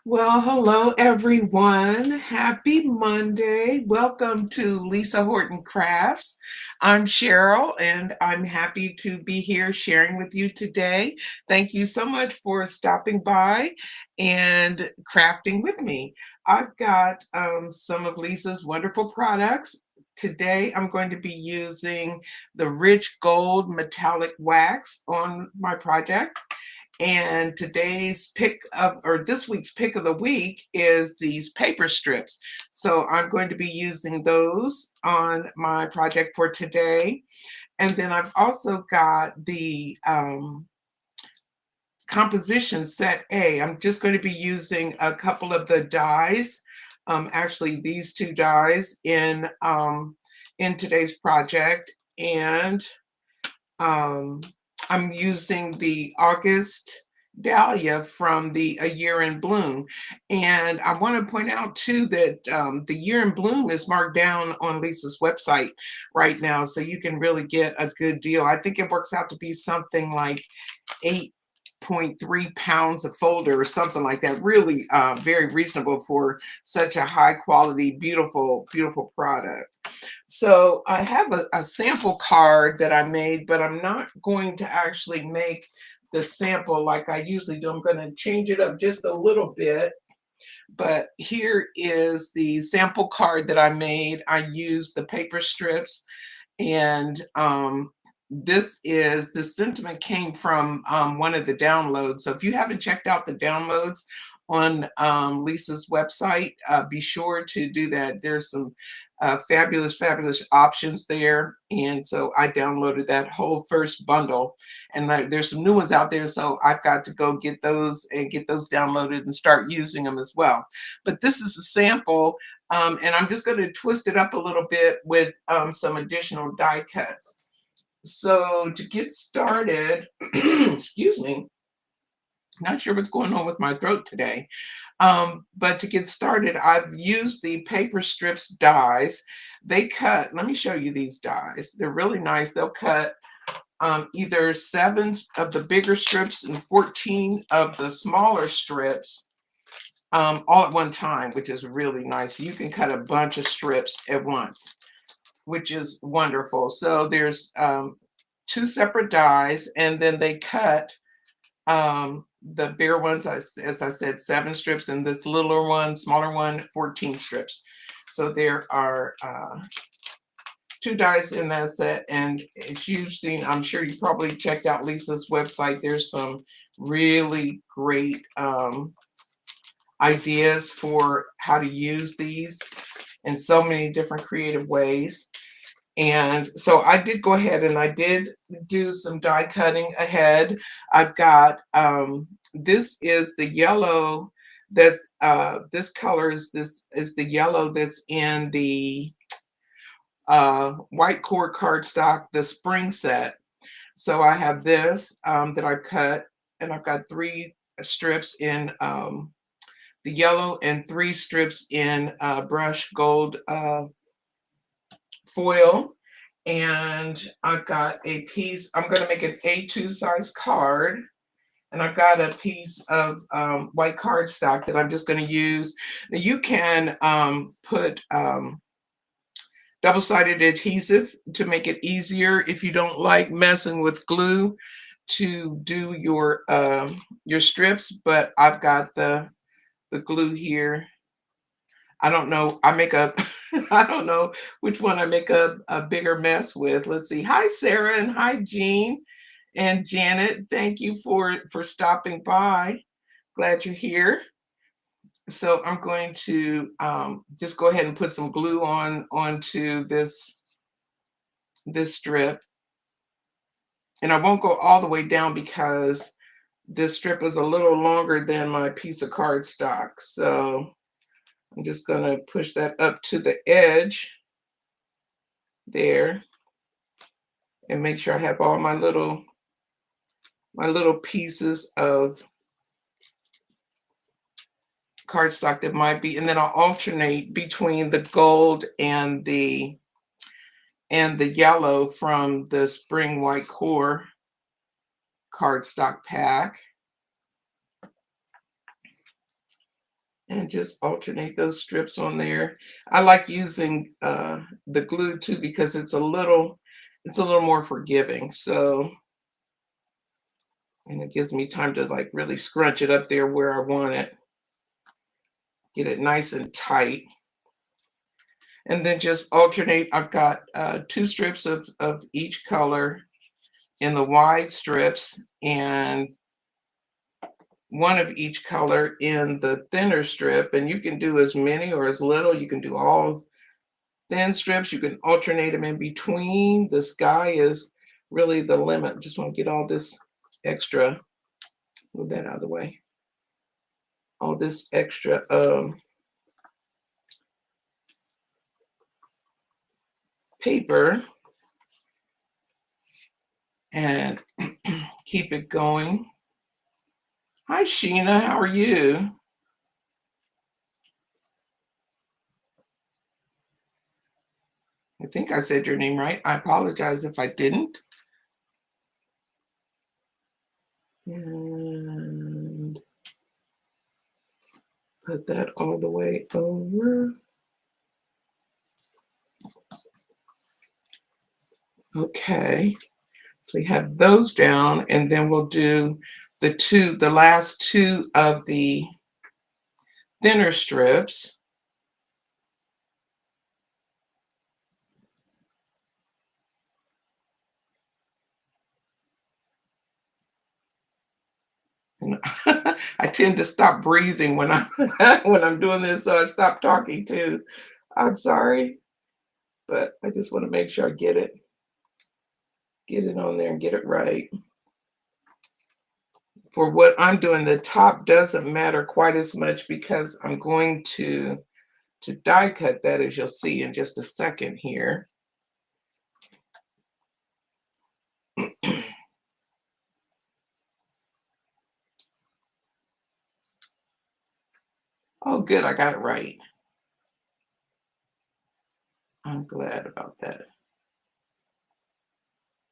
Well, hello everyone. Happy Monday. Welcome to Lisa Horton Crafts. I'm Sheryl and I'm happy to be here sharing with you today. Thank you so much for stopping by and crafting with me. I've got some of Lisa's wonderful products. Today I'm going to be using the rich gold metallic wax on my project. And today's pick of, or this week's pick of the week is these paper strips. So I'm going to be using those on my project for today. And then I've also got the composition set A. I'm just going to be using a couple of the dies, actually these two dies in today's project. And I'm using the August Dahlia from the A Year in Bloom. And I want to point out too that the Year in Bloom is marked down on Lisa's website right now, so you can really get a good deal. I think it works out to be something like 8.3 pounds a folder or something like that. Really very reasonable for such a high quality, beautiful product. So I have a sample card that I made, but I'm not going to actually make the sample like I usually do. I'm going to change it up just a little bit. But here is the sample card that I made. I used the paper strips, and the sentiment came from one of the downloads. So if you haven't checked out the downloads on Lisa's website, be sure to do that. There's some fabulous options there. And so I downloaded that whole first bundle, and there's some new ones out there. So I've got to go get those and get those downloaded and start using them as well. But this is a sample, and I'm just going to twist it up a little bit with some additional die cuts. So to get started, excuse me, not sure what's going on with my throat today. But to get started, I've used the paper strips dies. They cut, let me show you these dies. They're really nice. They'll cut either 7 of the bigger strips and 14 of the smaller strips all at one time, which is really nice. You can cut a bunch of strips at once, which is wonderful. So there's 2 separate dies, and then they cut the bigger ones, as I said, 7 strips, and this littler one, smaller one, 14 strips. So there are 2 dies in that set, and as you've seen, I'm sure you probably checked out Lisa's website. There's some really great ideas for how to use these in so many different creative ways. And so I did go ahead and I did do some die cutting ahead. I've got this is the yellow that's this color is this is the yellow that's in the white cord cardstock, the spring set. So I have this that I cut, and I've got 3 strips in the yellow and 3 strips in brush gold foil. And I've got a piece, I'm going to make an A2 size card. And I've got a piece of white cardstock that I'm just going to use. Now you can put double-sided adhesive to make it easier if you don't like messing with glue to do your strips, but I've got the glue here. I don't know. I make a I don't know which one I make a bigger mess with. Let's see. Hi, Sarah, and hi, Jean and Janet. Thank you for stopping by. Glad you're here. So I'm going to just go ahead and put some glue onto this strip, and I won't go all the way down because this strip is a little longer than my piece of cardstock. So I'm just going to push that up to the edge there and make sure I have all my little pieces of cardstock that might be, and then I'll alternate between the gold and the yellow from the spring white core cardstock pack, and just alternate those strips on there. I like using the glue too because it's a little more forgiving. So, and it gives me time to like really scrunch it up there where I want it. Get it nice and tight. And then just alternate. I've got 2 strips of each color in the wide strips and 1 of each color in the thinner strip. And you can do as many or as little. You can do all thin strips. You can alternate them in between. The sky is really the limit. Just want to get all this extra, move that out of the way. All this extra paper and keep it going. Hi, Sheena. How are you? I think I said your name right. I apologize if I didn't. And put that all the way over. Okay. So we have those down, and then we'll do the last 2 of the thinner strips. I tend to stop breathing when I'm when I'm doing this, so I stop talking too. I'm sorry, but I just want to make sure I get it on there and get it right. For what I'm doing, the top doesn't matter quite as much because I'm going to die cut that, as you'll see in just a second here. Oh, good, I got it right. I'm glad about that.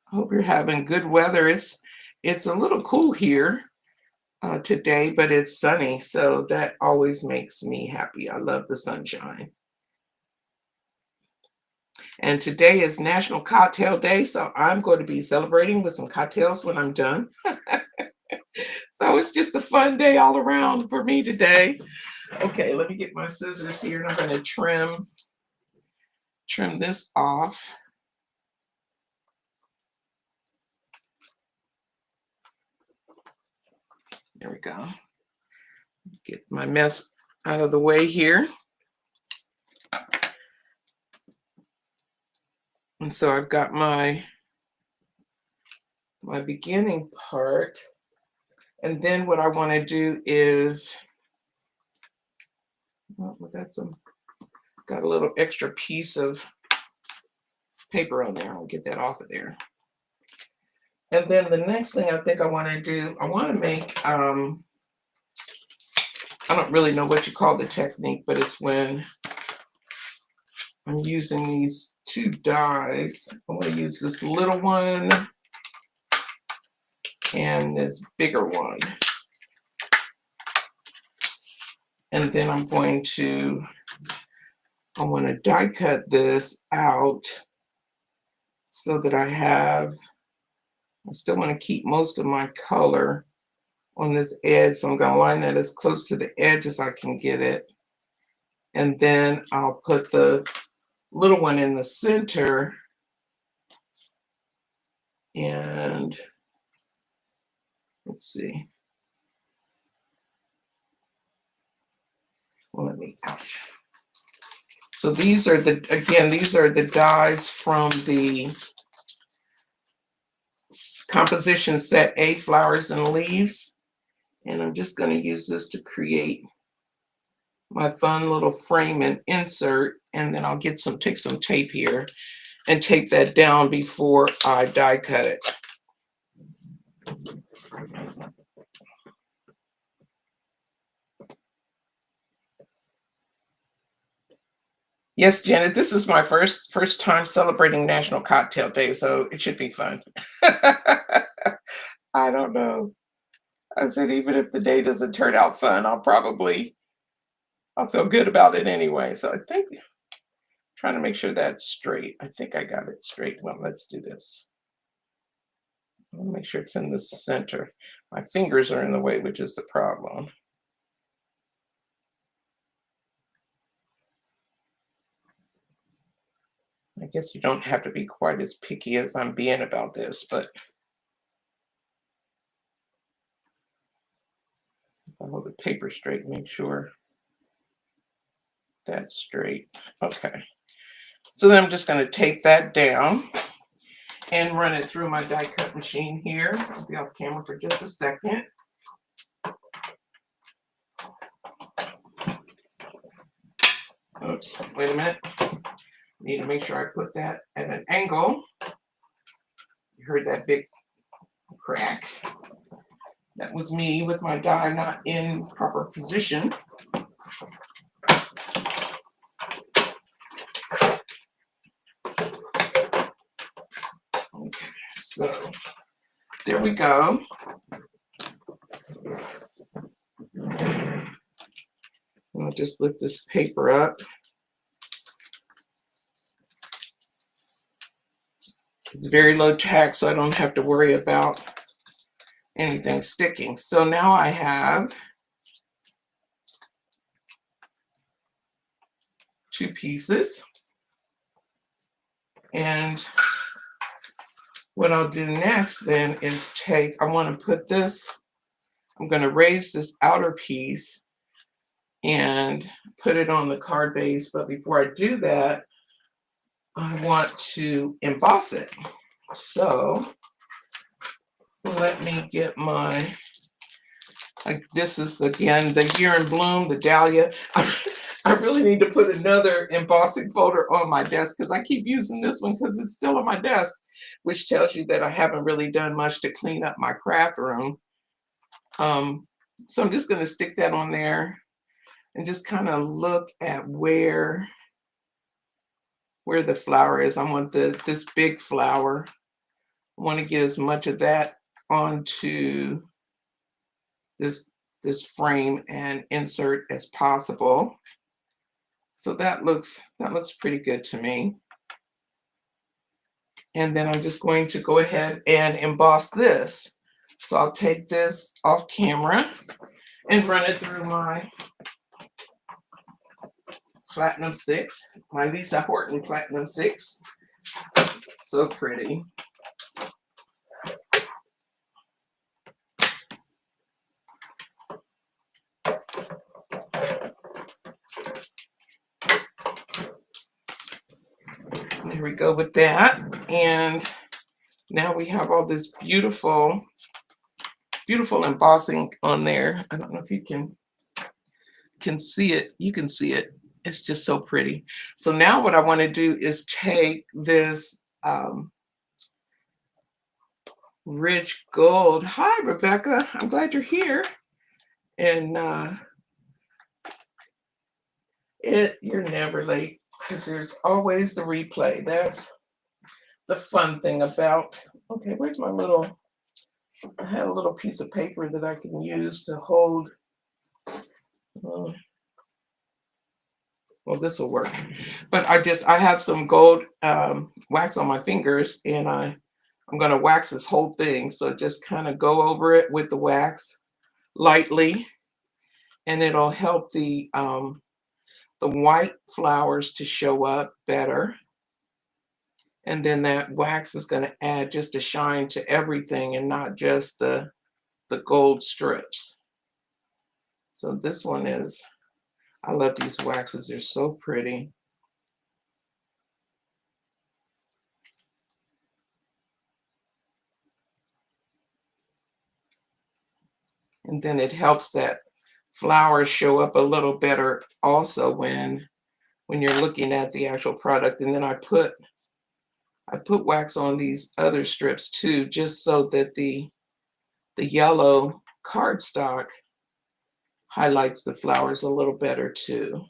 Hope you're having good weather. It's a little cool here today, but it's sunny, so that always makes me happy. I love the sunshine. And today is National Cocktail Day, so I'm going to be celebrating with some cocktails when I'm done. So it's just a fun day all around for me today. Okay, let me get my scissors here, and I'm going to trim this off. There we go. Get my mess out of the way here. And so I've got my beginning part. And then what I want to do is, oh, got a little extra piece of paper on there. I'll get that off of there. And then the next thing I think I want to do, I want to make, I don't really know what you call the technique, but it's when I'm using these two dies. I'm going to use this little one and this bigger one. And then I want to die cut this out so that I still want to keep most of my color on this edge. So I'm going to line that as close to the edge as I can get it. And then I'll put the little one in the center. And let's see. Well, let me, ouch. So these are the dies from the composition set A, Flowers and Leaves. And I'm just going to use this to create my fun little frame and insert. And then I'll take some tape here and tape that down before I die cut it. Yes, Janet, this is my first time celebrating National Cocktail Day, so it should be fun. I don't know. I said, even if the day doesn't turn out fun, I'll feel good about it anyway. So I think, trying to make sure that's straight. I think I got it straight. Well, let's do this. I want to make sure it's in the center. My fingers are in the way, which is the problem. I guess you don't have to be quite as picky as I'm being about this, but I'll hold the paper straight, make sure that's straight. Okay. So then I'm just going to tape that down and run it through my die cut machine here. I'll be off camera for just a second. Oops, wait a minute. Need to make sure I put that at an angle. You heard that big crack. That was me with my die not in proper position. Okay, so there we go. I'll just lift this paper up. It's very low tack, so I don't have to worry about anything sticking. So now I have two pieces. And what I'll do next then is I want to put this, I'm going to raise this outer piece and put it on the card base. But before I do that, I want to emboss it. So let me get this is again the Year in Bloom, the Dahlia. I really need to put another embossing folder on my desk because I keep using this one because it's still on my desk, which tells you that I haven't really done much to clean up my craft room. So I'm just going to stick that on there and just kind of look at where the flower is. I want this big flower. I want to get as much of that onto this frame and insert as possible. So that looks pretty good to me. And then I'm just going to go ahead and emboss this. So I'll take this off camera and run it through my Platinum 6, my Lisa Horton Platinum 6. So pretty. Here we go with that. And now we have all this beautiful, beautiful embossing on there. I don't know if you can see it. You can see it. It's just so pretty. So now what I want to do is take this rich gold. Hi, Rebecca. I'm glad you're here. And you're never late because there's always the replay. That's the fun thing about. Okay, where's my little? I had a little piece of paper that I can use to hold. Well, this will work. But I have some gold wax on my fingers, and I'm going to wax this whole thing. So just kind of go over it with the wax lightly, and it'll help the white flowers to show up better. And then that wax is going to add just a shine to everything and not just the gold strips. So this one is, I love these waxes. They're so pretty. And then it helps that flowers show up a little better also when you're looking at the actual product. And then I put wax on these other strips too, just so that the yellow cardstock highlights the flowers a little better too.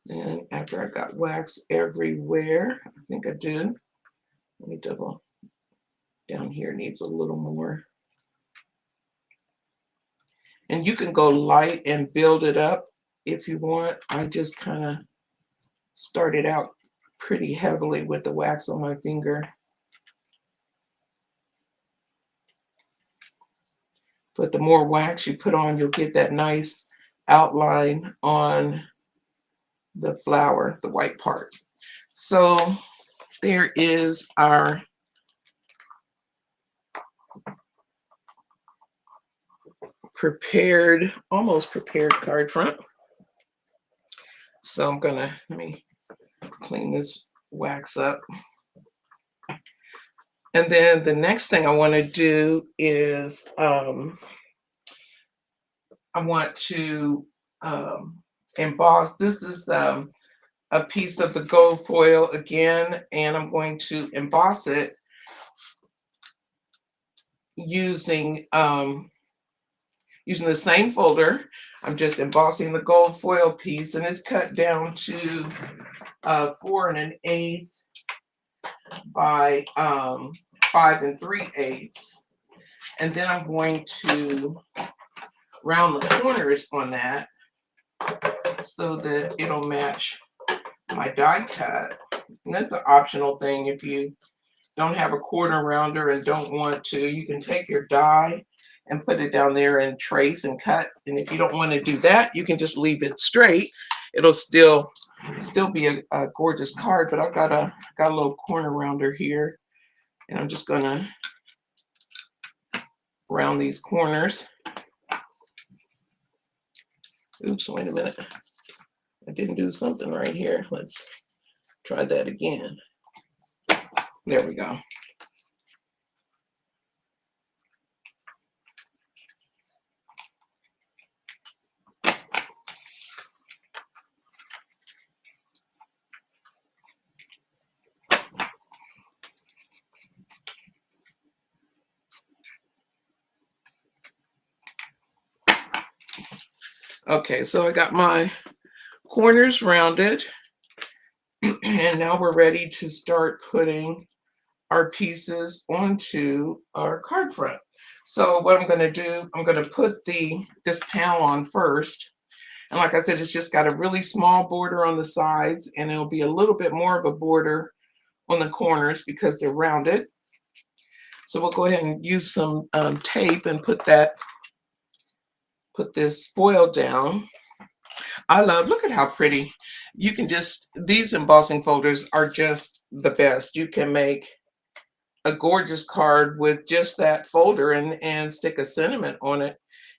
And after I got wax everywhere, I think I do. Let me double. Down here needs a little more. And you can go light and build it up if you want. I just kind of started out pretty heavily with the wax on my finger. But the more wax you put on, you'll get that nice outline on the flower, the white part. So there is our prepared, almost prepared card front. So let me clean this wax up. And then the next thing I want to do is I want to emboss. This is a piece of the gold foil again, and I'm going to emboss it using the same folder. I'm just embossing the gold foil piece, and it's cut down to 4 1/8 by 5 3/8. And then I'm going to round the corners on that so that it'll match my die cut. And that's an optional thing. If you don't have a corner rounder and don't want to, you can take your die and put it down there and trace and cut. And if you don't want to do that, you can just leave it straight. It'll still be a gorgeous card. But I've got a little corner rounder here, and I'm just gonna round these corners. Oops, wait a minute. I didn't do something right here. Let's try that again. There we go. Okay, so I got my corners rounded, and now we're ready to start putting our pieces onto our card front. So what I'm going to do, I'm going to put this panel on first. And like I said, it's just got a really small border on the sides, and it'll be a little bit more of a border on the corners because they're rounded. So we'll go ahead and use some tape and put this foil down. I love, look at how pretty. You can just, these embossing folders are just the best. You can make a gorgeous card with just that folder and stick a sentiment on it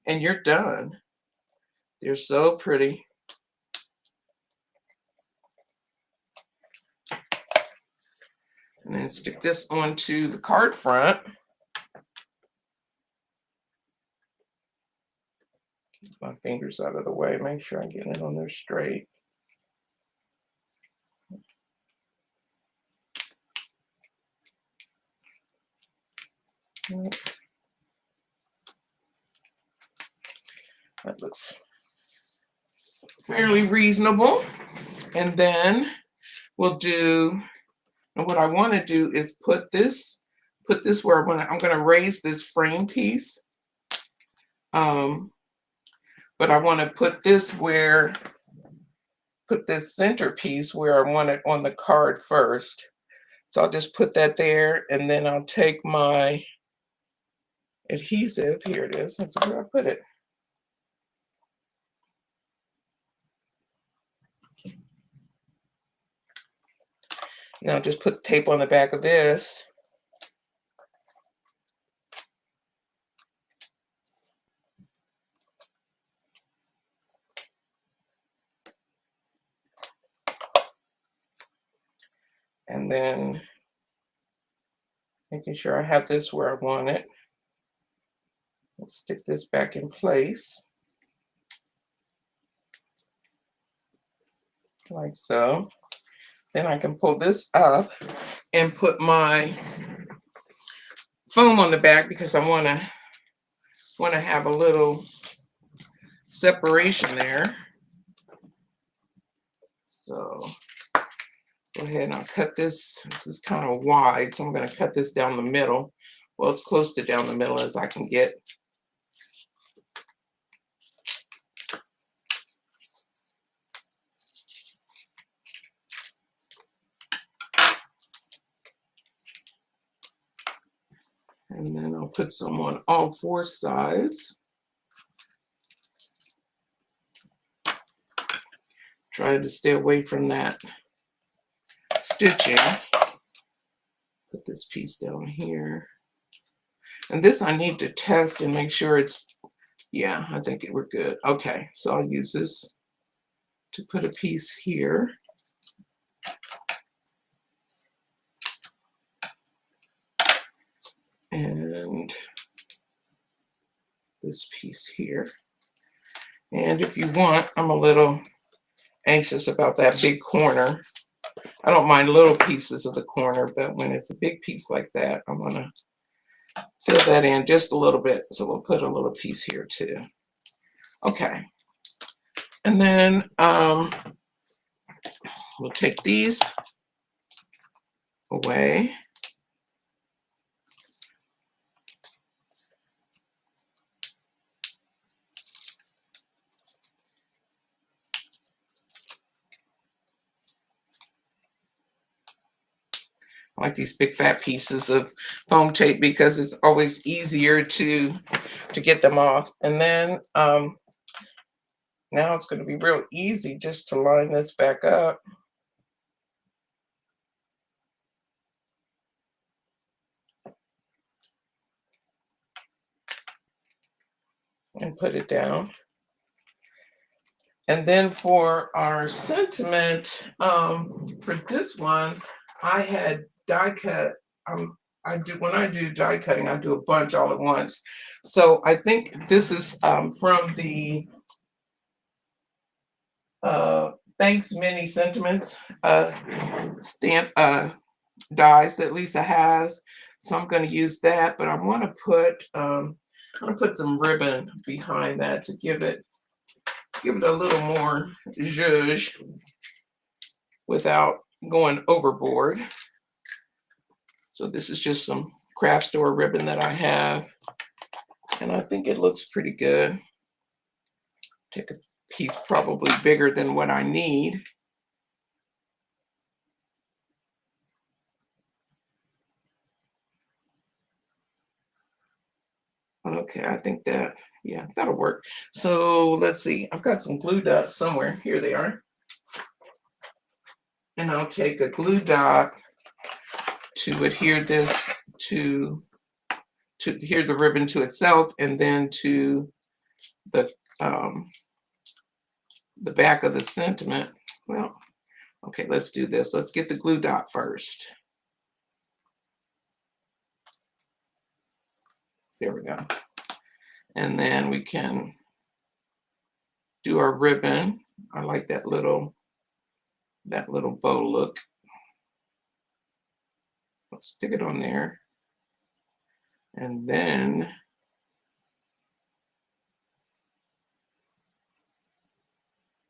and you're done. They're so pretty. And then stick this onto the card front. Keep my fingers out of the way, make sure I get it on there straight. That looks fairly reasonable. And then we'll do, and what I want to do is put this where I'm going to raise this frame piece. But I want to put this centerpiece where I want it on the card first. So I'll just put that there, and then I'll take my adhesive. Here it is. That's where I put it. Now just put tape on the back of this. And then making sure I have this where I want it. Let's stick this back in place. Like so. Then I can pull this up and put my foam on the back because I want to have a little separation there. So go ahead and I'll cut this. This is kind of wide, so I'm going to cut this down the middle. Well, as close to down the middle as I can get. And then I'll put some on all four sides. Trying to stay away from that stitching. Put this piece down here. And this I need to test and make sure it's, yeah, I think we're good. Okay, so I'll use this to put a piece here. And this piece here. And if you want, I'm a little anxious about that big corner. I don't mind little pieces of the corner, but when it's a big piece like that, I want to fill that in just a little bit. So we'll put a little piece here too. Okay. And then we'll take these away. I like these big fat pieces of foam tape because it's always easier to get them off. And then now it's going to be real easy just to line this back up. And put it down. And then for our sentiment, for this one, I had die cut. When I do die cutting, I do a bunch all at once. So I think this is from the Thanks Many Sentiments stamp dies that Lisa has. So I'm going to use that, but I want to put I'm going to put some ribbon behind that to give it a little more zhuzh without going overboard. So this is just some craft store ribbon that I have, and I think it looks pretty good. Take a piece probably bigger than what I need. Okay, I think that, yeah, that'll work. So let's see. I've got some glue dots somewhere. Here they are. And I'll take a glue dot to adhere this to adhere the ribbon to itself, and then to the um, the back of the sentiment. Well, okay, let's do this. Let's get the glue dot first. There we go. And then we can do our ribbon. I like that little bow look. Let's stick it on there. And then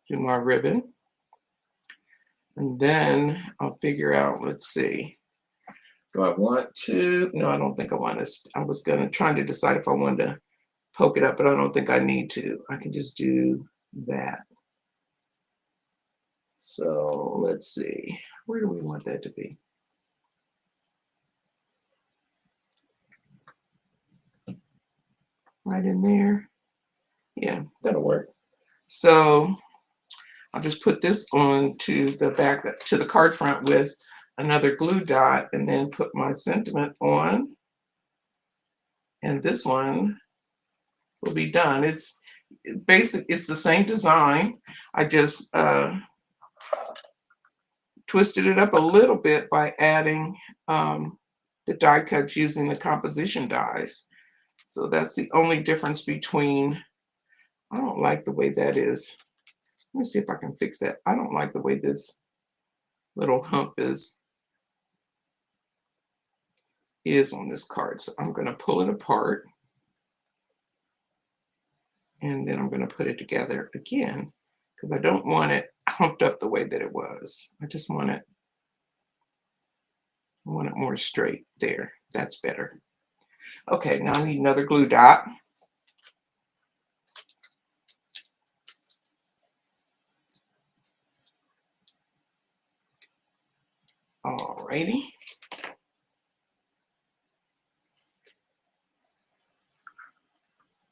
do my ribbon. And then I'll figure out, let's see. Do I want to? No, I don't think I want to. I was trying to decide if I wanted to poke it up, but I don't think I need to. I can just do that. So let's see. Where do we want that to be? Right in there. Yeah, that'll work. So I'll just put this on to the back, to the card front with another glue dot, and then put my sentiment on. And this one will be done. It's the same design. I just twisted it up a little bit by adding the die cuts using the composition dies. So that's the only difference between, I don't like the way that is. Let me see if I can fix that. I don't like the way this little hump is on this card. So I'm going to pull it apart. And then I'm going to put it together again, because I don't want it humped up the way that it was. I just want it, more straight there. That's better. Okay, now I need another glue dot. Alrighty.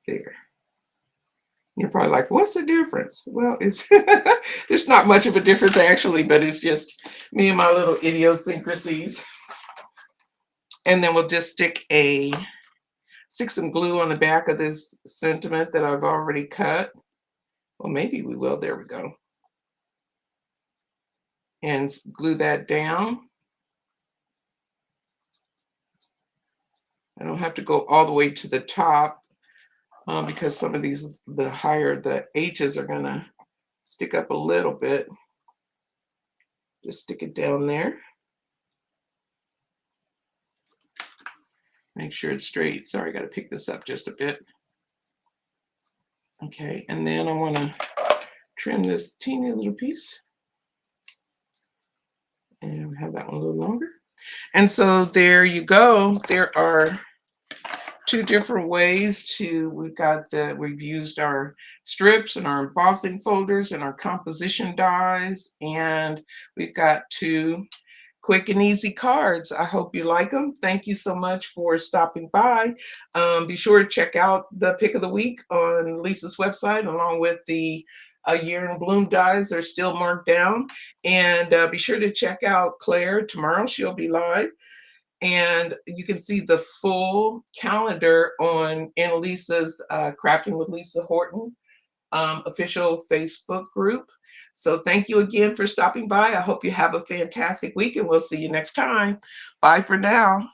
There. You're probably like, what's the difference? Well, it's there's not much of a difference actually, but it's just me and my little idiosyncrasies. And then we'll just stick some glue on the back of this sentiment that I've already cut. Well, maybe we will. There we go. And glue that down. I don't have to go all the way to the top because some of these, the higher the H's are going to stick up a little bit. Just stick it down there. Make sure it's straight. Sorry, I got to pick this up just a bit. Okay, and then I want to trim this teeny little piece and have that one a little longer. And so there you go. There are two different ways to, we've used our strips and our embossing folders and our composition dies, and we've got two quick and easy cards. I hope you like them. Thank you so much for stopping by. Be sure to check out the pick of the week on Lisa's website, along with the Year in Bloom dies are still marked down. And be sure to check out Claire tomorrow. She'll be live. And you can see the full calendar on Lisa's Crafting with Lisa Horton official Facebook group. So thank you again for stopping by. I hope you have a fantastic week, and we'll see you next time. Bye for now.